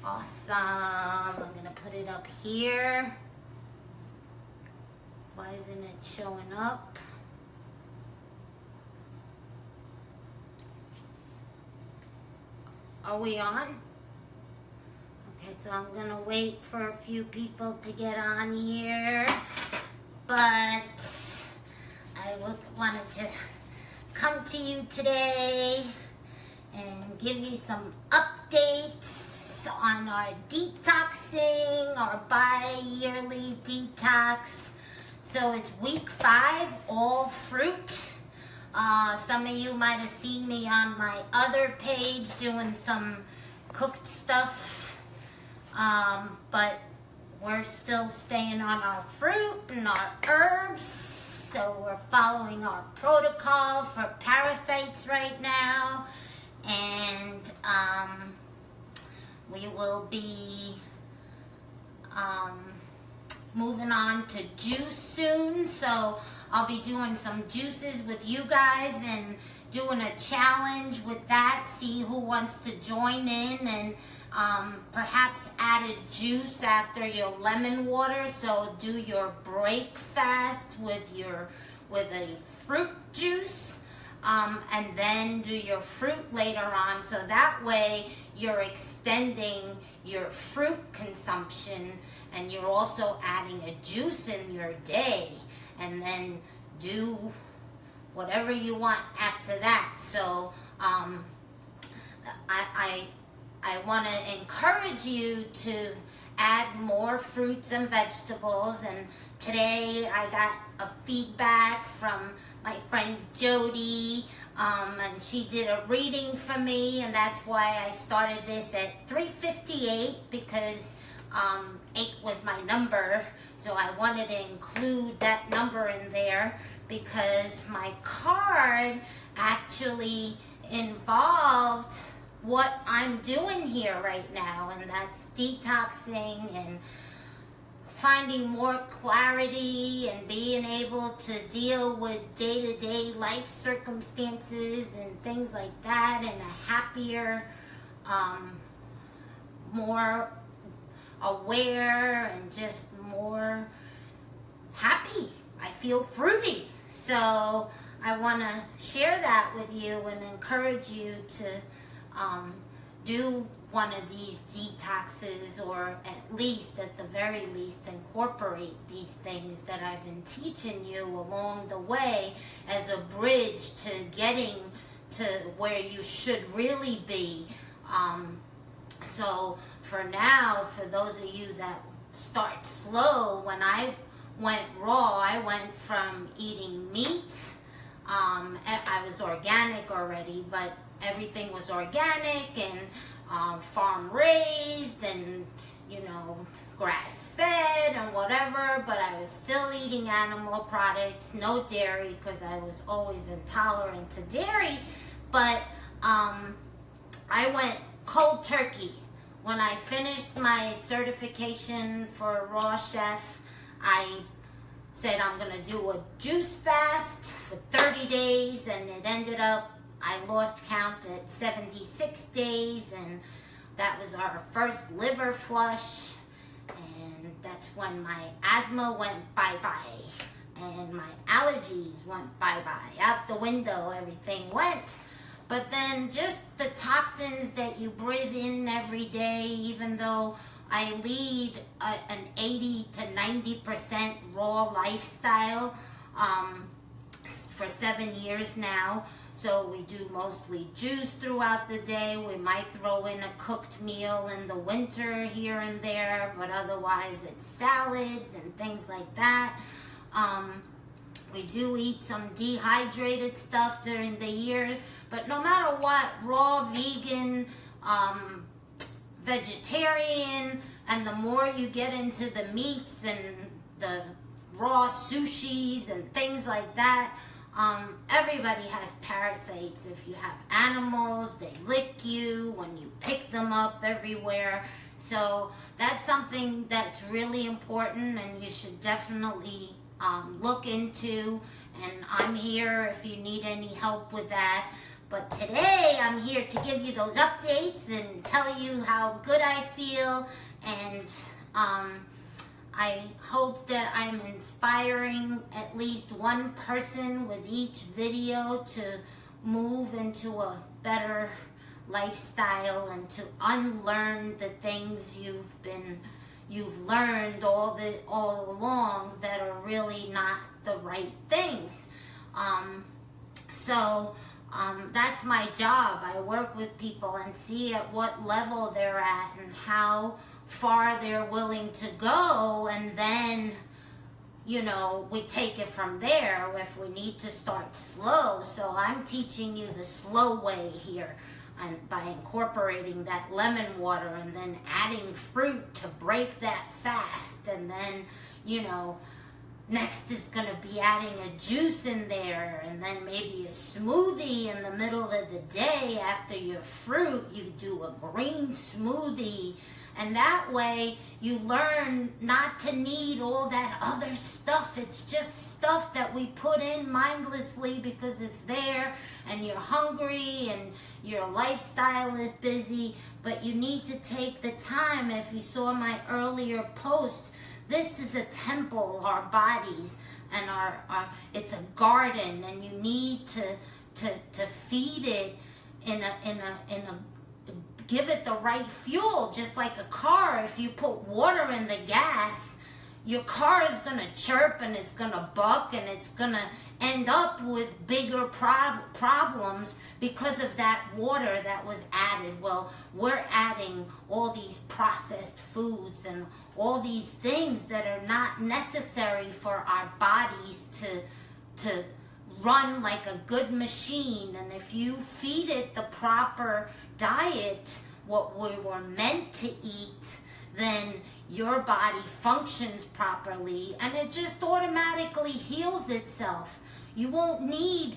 Awesome. I'm going to put it up here. Why isn't it showing up? Are we on? Okay, so I'm going to wait for a few people to get on here. But I wanted to come to you today and give you some updates on our detoxing, our bi-yearly detox. So it's week 5, all fruit. Some of you might have seen me on my other page doing some cooked stuff, but we're still staying on our fruit and our herbs. So we're following our protocol for parasites right now, and we will be moving on to juice soon. So I'll be doing some juices with you guys and doing a challenge with that. See who wants to join in, and perhaps add a juice after your lemon water. So do your break fast with a fruit juice, and then do your fruit later on. So that way you're extending your fruit consumption, and you're also adding a juice in your day, and then do whatever you want after that. So I want to encourage you to add more fruits and vegetables. And today I got a feedback from my friend Jody, and she did a reading for me, and that's why I started this at 3:58, because 8 was my number. So I wanted to include that number in there because my card actually involved what I'm doing here right now, and that's detoxing and finding more clarity and being able to deal with day-to-day life circumstances and things like that in a happier, more aware, and just more happy. I feel fruity. So I want to share that with you and encourage you to do one of these detoxes, or at the very least, incorporate these things that I've been teaching you along the way as a bridge to getting to where you should really be. So for now, for those of you that start slow, when I went raw, I went from eating meat. I was organic already, but everything was organic and farm raised and, grass fed and whatever, but I was still eating animal products, no dairy, because I was always intolerant to dairy. But I went cold turkey. When I finished my certification for a raw chef, I said I'm going to do a juice fast for 30 days, and it ended up, I lost count at 76 days, and that was our first liver flush, and that's when my asthma went bye-bye, and my allergies went bye-bye. Out the window, everything went. But then just the toxins that you breathe in every day, even though I lead an 80 to 90% raw lifestyle for 7 years now. So we do mostly juice throughout the day. We might throw in a cooked meal in the winter here and there, but otherwise it's salads and things like that. We do eat some dehydrated stuff during the year, but no matter what, raw, vegan, vegetarian, and the more you get into the meats and the raw sushis and things like that, everybody has parasites. If you have animals, they lick you when you pick them up everywhere. So that's something that's really important, and you should definitely look into. And I'm here if you need any help with that. But today I'm here to give you those updates and tell you how good I feel, and I hope that I'm inspiring at least one person with each video to move into a better lifestyle and to unlearn the things you've learned all along that are really not the right things. That's my job. I work with people and see at what level they're at and how far they're willing to go, and then we take it from there if we need to start slow. So I'm teaching you the slow way here, and by incorporating that lemon water and then adding fruit to break that fast, and then next is going to be adding a juice in there, and then maybe a smoothie in the middle of the day after your fruit. You do a green smoothie, and that way you learn not to need all that other stuff. It's just stuff that we put in mindlessly because it's there and you're hungry and your lifestyle is busy, but you need to take the time. If you saw my earlier post, this is a temple, our bodies, and it's a garden, and you need to feed it give it the right fuel. Just like a car, if you put water in the gas, your car is going to chirp and it's going to buck and it's going to end up with bigger problems because of that water that was added. Well, we're adding all these processed foods and all these things that are not necessary for our bodies to run like a good machine. And if you feed it the proper diet, what we were meant to eat, then your body functions properly and it just automatically heals itself. You won't need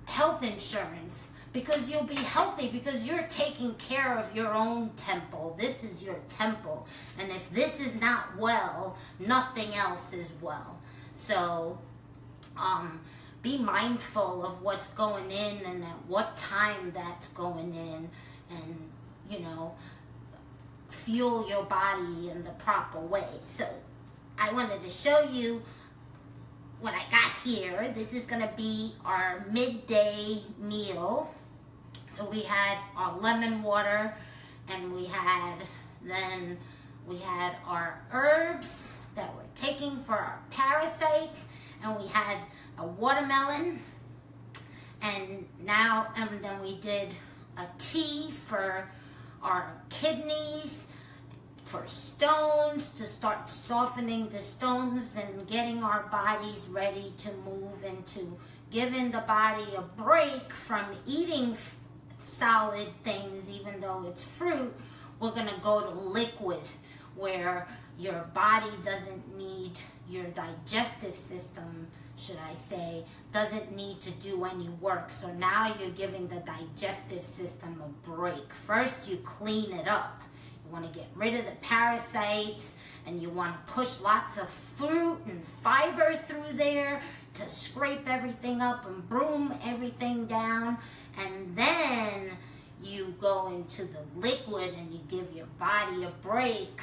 health insurance because you'll be healthy, because you're taking care of your own temple. This is your temple, and if this is not well, nothing else is well. So be mindful of what's going in and at what time that's going in, and fuel your body in the proper way. So I wanted to show you what I got here. This is going to be our midday meal. So we had our lemon water, and we had our herbs that we're taking for our parasites, and we had a watermelon, and then we did a tea for our kidneys, for stones, to start softening the stones and getting our bodies ready to move into giving the body a break from eating solid things. Even though it's fruit, we're going to go to liquid, where your body doesn't need, your digestive system, should I say, doesn't need to do any work. So now you're giving the digestive system a break. First, you clean it up. You want to get rid of the parasites, and you want to push lots of fruit and fiber through there to scrape everything up and broom everything down. And then you go into the liquid and you give your body a break,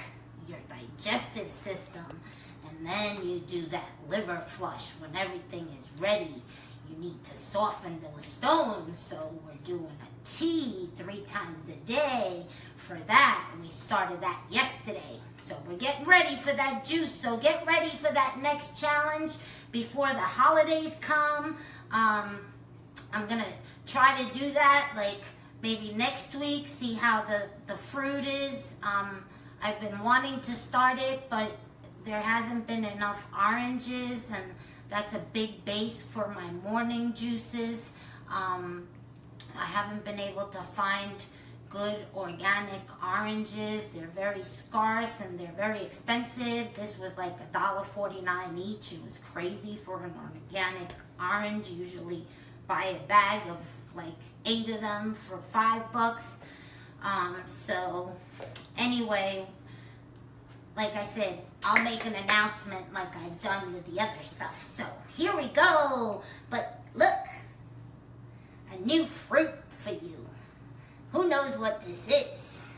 your digestive system. And then you do that liver flush when everything is ready. You need to soften those stones, so we're doing a tea 3 times a day for that. We started that yesterday, so we're getting ready for that juice. So get ready for that next challenge before the holidays come. I'm gonna try to do that like maybe next week, see how the fruit is. I've been wanting to start it, but there hasn't been enough oranges, and that's a big base for my morning juices. I haven't been able to find good organic oranges. They're very scarce and they're very expensive. This was like $1.49 each. It was crazy for an organic orange. Usually buy a bag of like 8 of them for $5. So anyway, like I said, I'll make an announcement like I've done with the other stuff. So here we go. But look, a new fruit for you. Who knows what this is?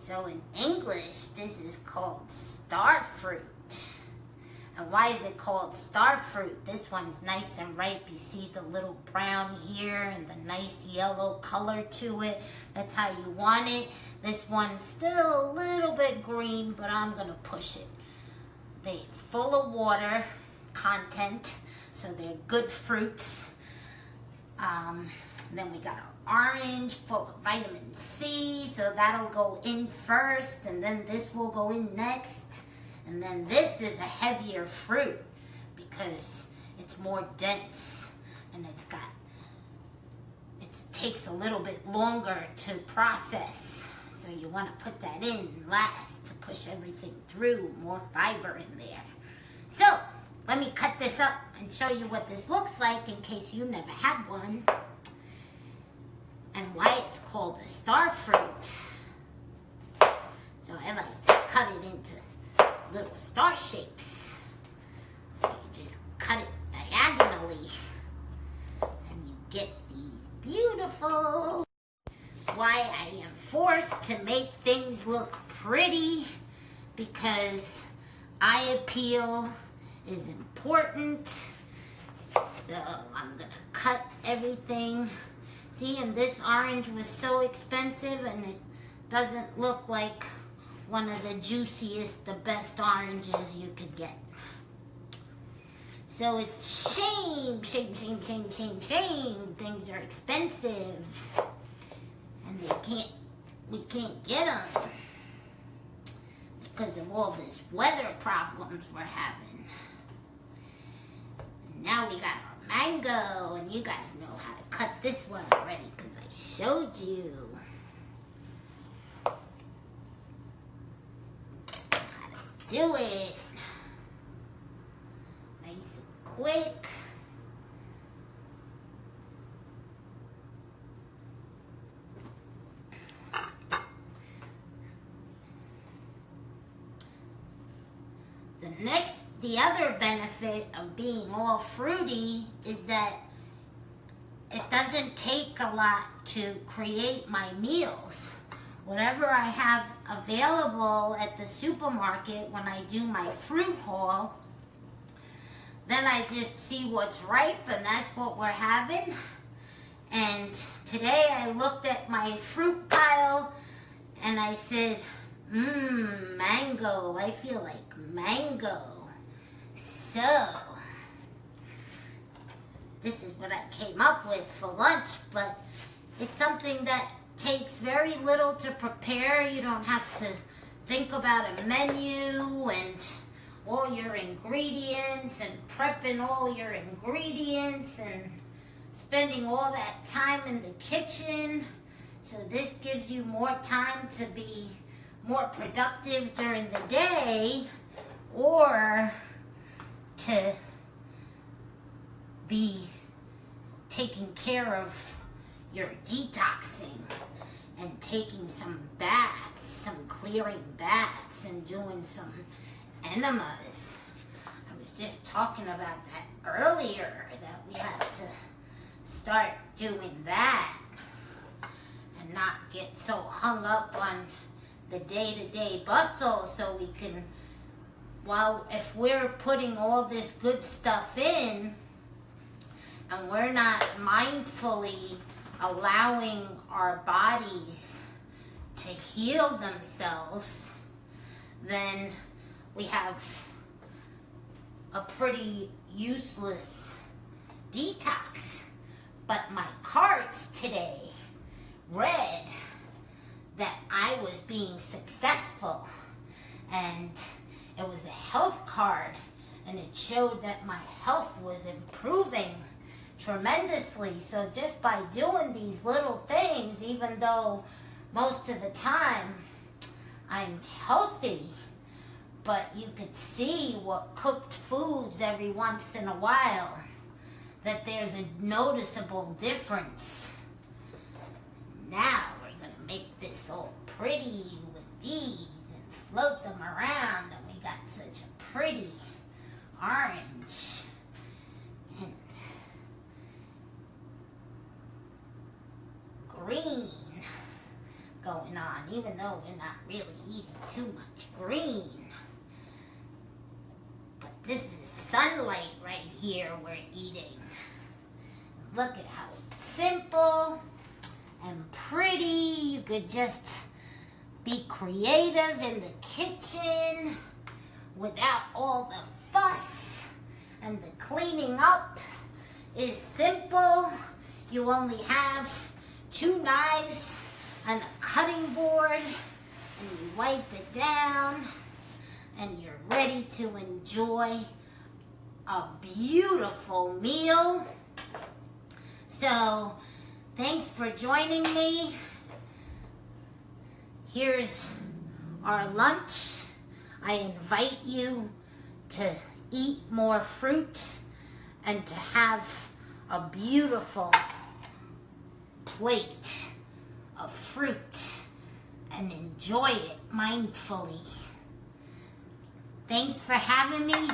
So in English, this is called star fruit. And why is it called star fruit? This one's nice and ripe. You see the little brown here and the nice yellow color to it. That's how you want it. This one's still a little bit green, but I'm going to push it. They're full of water content, so they're good fruits. Then we got our orange full of vitamin C, so that'll go in first, and then this will go in next. And then this is a heavier fruit because it's more dense and it takes a little bit longer to process. So you want to put that in last to push everything through, more fiber in there. So let me cut this up and show you what this looks like in case you never had one. And why it's called a star fruit. So I like to cut it into little star shapes. So you just cut it diagonally and you get these beautiful. Why I am forced to make things look pretty, because eye appeal is important. So I'm gonna cut everything. See, and this orange was so expensive and it doesn't look like one of the juiciest, the best oranges you could get. So it's shame. Things are expensive. And we can't get them because of all this weather problems we're having. And now we got our mango, and you guys know how to cut this one already because I showed you. Do it nice and quick. The other benefit of being all fruity is that it doesn't take a lot to create my meals. Whatever I have available at the supermarket when I do my fruit haul, then I just see what's ripe and that's what we're having. And today I looked at my fruit pile and I said, mango, I feel like mango. So, this is what I came up with for lunch, but it's something that takes very little to prepare. You don't have to think about a menu and all your ingredients and prepping all your ingredients and spending all that time in the kitchen. So this gives you more time to be more productive during the day, or to be taking care of your detoxing and taking some baths, some clearing baths, and doing some enemas. I was just talking about that earlier, that we have to start doing that and not get so hung up on the day-to-day bustle, so we can, well, if we're putting all this good stuff in and we're not mindfully allowing our bodies to heal themselves, then we have a pretty useless detox. But my cards today read that I was being successful, and it was a health card, and it showed that my health was improving tremendously. So just by doing these little things, even though most of the time I'm healthy, but you could see what cooked foods every once in a while, that there's a noticeable difference. Now we're going to make this all pretty with these and float them around, and we got such a pretty orange and green. going on, even though we're not really eating too much green. But this is sunlight right here we're eating. Look at how simple and pretty. You could just be creative in the kitchen without all the fuss, and the cleaning up is simple. You only have 2 knives and a cutting board, and you wipe it down, and you're ready to enjoy a beautiful meal. So, thanks for joining me. Here's our lunch. I invite you to eat more fruit and to have a beautiful plate of fruit and enjoy it mindfully. Thanks for having me.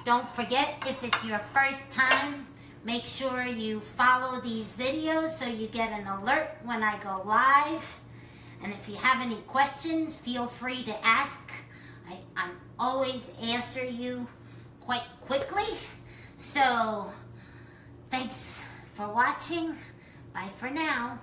Don't forget, if it's your first time, make sure you follow these videos so you get an alert when I go live. And if you have any questions, feel free to ask. I'm always answer you quite quickly. So, thanks for watching. Bye for now.